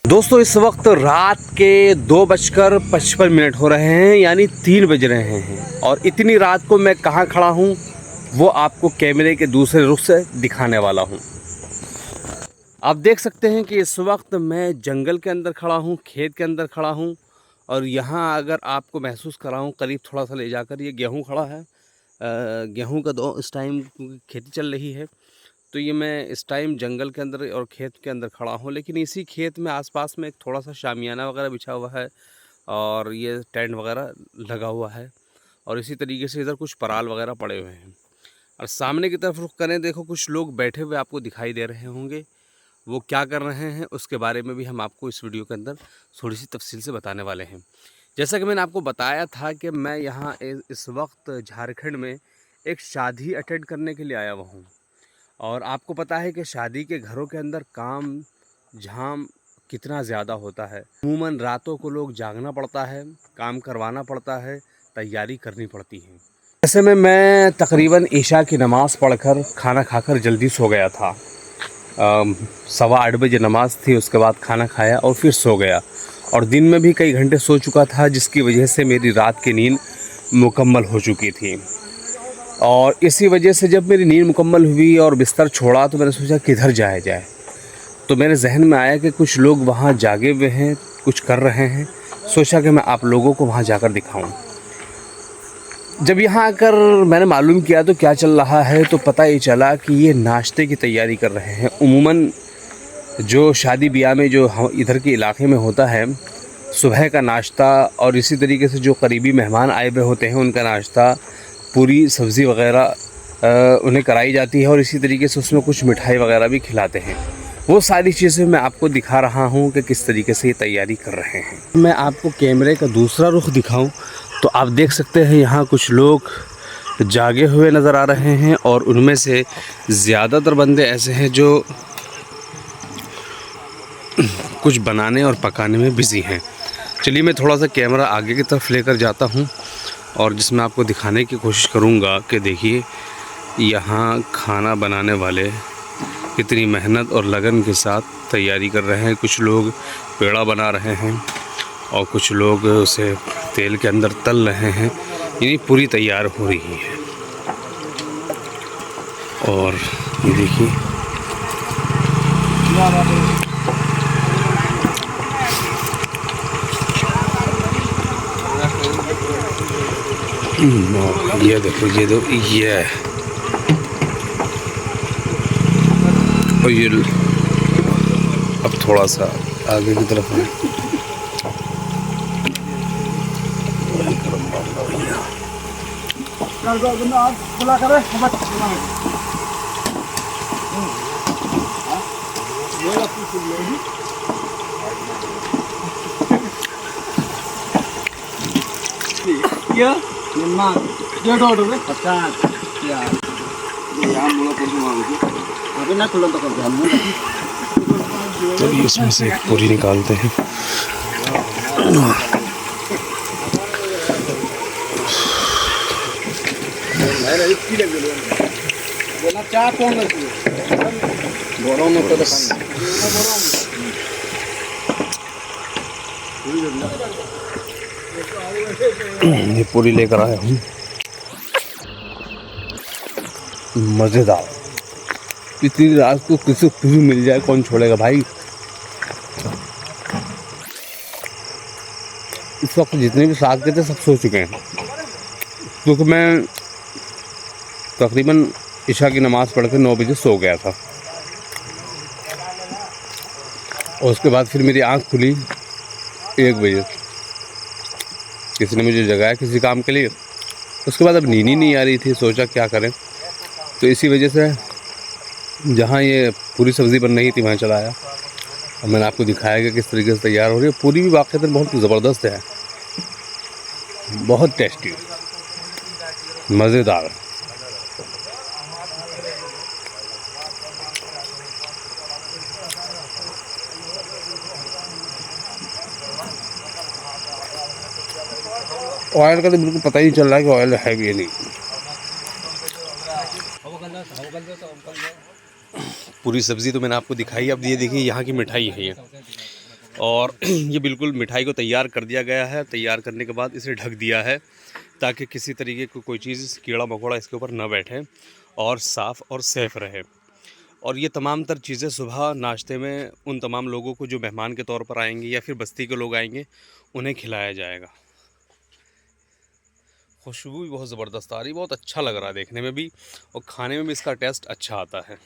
दोस्तों इस वक्त रात के 2:55 हो रहे हैं, यानी 3 बज रहे हैं। और इतनी रात को मैं कहाँ खड़ा हूँ वो आपको कैमरे के दूसरे रुख से दिखाने वाला हूँ। आप देख सकते हैं कि इस वक्त मैं जंगल के अंदर खड़ा हूँ, खेत के अंदर खड़ा हूँ। और यहाँ अगर आपको महसूस कराऊँ करीब थोड़ा सा ले जाकर, ये गेहूँ खड़ा है। गेहूँ का इस टाइम खेती चल रही है, तो ये मैं इस टाइम जंगल के अंदर और खेत के अंदर खड़ा हूँ। लेकिन इसी खेत में आसपास में एक थोड़ा सा शामियाना वगैरह बिछा हुआ है और ये टेंट वगैरह लगा हुआ है। और इसी तरीके से इधर कुछ पराल वगैरह पड़े हुए हैं। और सामने की तरफ रुख करें, देखो कुछ लोग बैठे हुए आपको दिखाई दे रहे होंगे। वो क्या कर रहे हैं उसके बारे में भी हम आपको इस वीडियो के अंदर थोड़ी सी तफसील से बताने वाले हैं। जैसा कि मैंने आपको बताया था कि मैं यहाँ इस वक्त झारखंड में एक शादी अटेंड करने के लिए आया हुआ हूँ। और आपको पता है कि शादी के घरों के अंदर काम झाम कितना ज़्यादा होता है। अमूमन रातों को लोग जागना पड़ता है, काम करवाना पड़ता है, तैयारी करनी पड़ती है। ऐसे में मैं तकरीबन ईशा की नमाज़ पढ़कर खाना खाकर जल्दी सो गया था। 8:15 बजे नमाज़ थी, उसके बाद खाना खाया और फिर सो गया। और दिन में भी कई घंटे सो चुका था, जिसकी वजह से मेरी रात की नींद मुकम्मल हो चुकी थी। और इसी वजह से जब मेरी नींद मुकम्मल हुई और बिस्तर छोड़ा तो मैंने सोचा किधर जाया जाए। तो मेरे जहन में आया कि कुछ लोग वहाँ जागे हुए हैं, कुछ कर रहे हैं। सोचा कि मैं आप लोगों को वहाँ जाकर दिखाऊं। जब यहाँ आकर मैंने मालूम किया तो क्या चल रहा है, तो पता ही चला कि ये नाश्ते की तैयारी कर रहे हैं। उमूमन जो शादी ब्याह में जो इधर के इलाके में होता है, सुबह का नाश्ता और इसी तरीके से जो करीबी मेहमान आए हुए होते हैं उनका नाश्ता, पूरी सब्ज़ी वगैरह उन्हें कराई जाती है। और इसी तरीके से उसमें कुछ मिठाई वगैरह भी खिलाते हैं। वो सारी चीज़ें मैं आपको दिखा रहा हूँ कि किस तरीके से ये तैयारी कर रहे हैं। मैं आपको कैमरे का दूसरा रुख दिखाऊं तो आप देख सकते हैं यहाँ कुछ लोग जागे हुए नज़र आ रहे हैं। और उनमें से ज़्यादातर बंदे ऐसे हैं जो कुछ बनाने और पकाने में बिज़ी हैं। चलिए मैं थोड़ा सा कैमरा आगे की तरफ लेकर जाता हूँ और जिसमें आपको दिखाने की कोशिश करूँगा कि देखिए यहाँ खाना बनाने वाले कितनी मेहनत और लगन के साथ तैयारी कर रहे हैं। कुछ लोग पेड़ा बना रहे हैं और कुछ लोग उसे तेल के अंदर तल रहे हैं, यानी पूरी तैयार हो रही है। और ये देखिए ये देखो ये और ये अब थोड़ा सा आगे की तरफ है। तो इसमें से एक पूरी निकालते हैं। ये पूरी लेकर आया हूँ, मज़ेदार। इतनी रात को किसी को भी मिल जाए कौन छोड़ेगा भाई। इस वक्त जितने भी साथ के थे सब सो चुके हैं, क्योंकि मैं तकरीबन ईशा की नमाज़ पढ़ के 9 बजे सो गया था। और उसके बाद फिर मेरी आँख खुली 1 बजे। किसी ने मुझे जगाया किसी काम के लिए। उसके बाद अब नींद ही नहीं आ रही थी, सोचा क्या करें। तो इसी वजह से जहाँ ये पूरी सब्ज़ी बन रही थी वहाँ चला आया और मैंने आपको दिखाया कि किस तरीके से तैयार हो रही है। पूरी भी वाक़ईतन बहुत ज़बरदस्त है, बहुत टेस्टी, मज़ेदार। ऑयल का तो बिल्कुल पता ही नहीं चल रहा है कि ऑयल है भी नहीं। पूरी सब्ज़ी तो मैंने आपको दिखाई, अब ये देखिए यहाँ की मिठाई है ये। और ये बिल्कुल मिठाई को तैयार कर दिया गया है। तैयार करने के बाद इसे ढक दिया है ताकि किसी तरीके की कोई चीज़, कीड़ा मकोड़ा इसके ऊपर न बैठे और साफ़ और सेफ़ रहे। और ये तमाम तर चीज़ें सुबह नाश्ते में उन तमाम लोगों को जो मेहमान के तौर पर आएंगे या फिर बस्ती के लोग आएंगे, उन्हें खिलाया जाएगा। खुशबू भी बहुत ज़बरदस्त आ रही, बहुत अच्छा लग रहा है देखने में भी और खाने में भी इसका टेस्ट अच्छा आता है।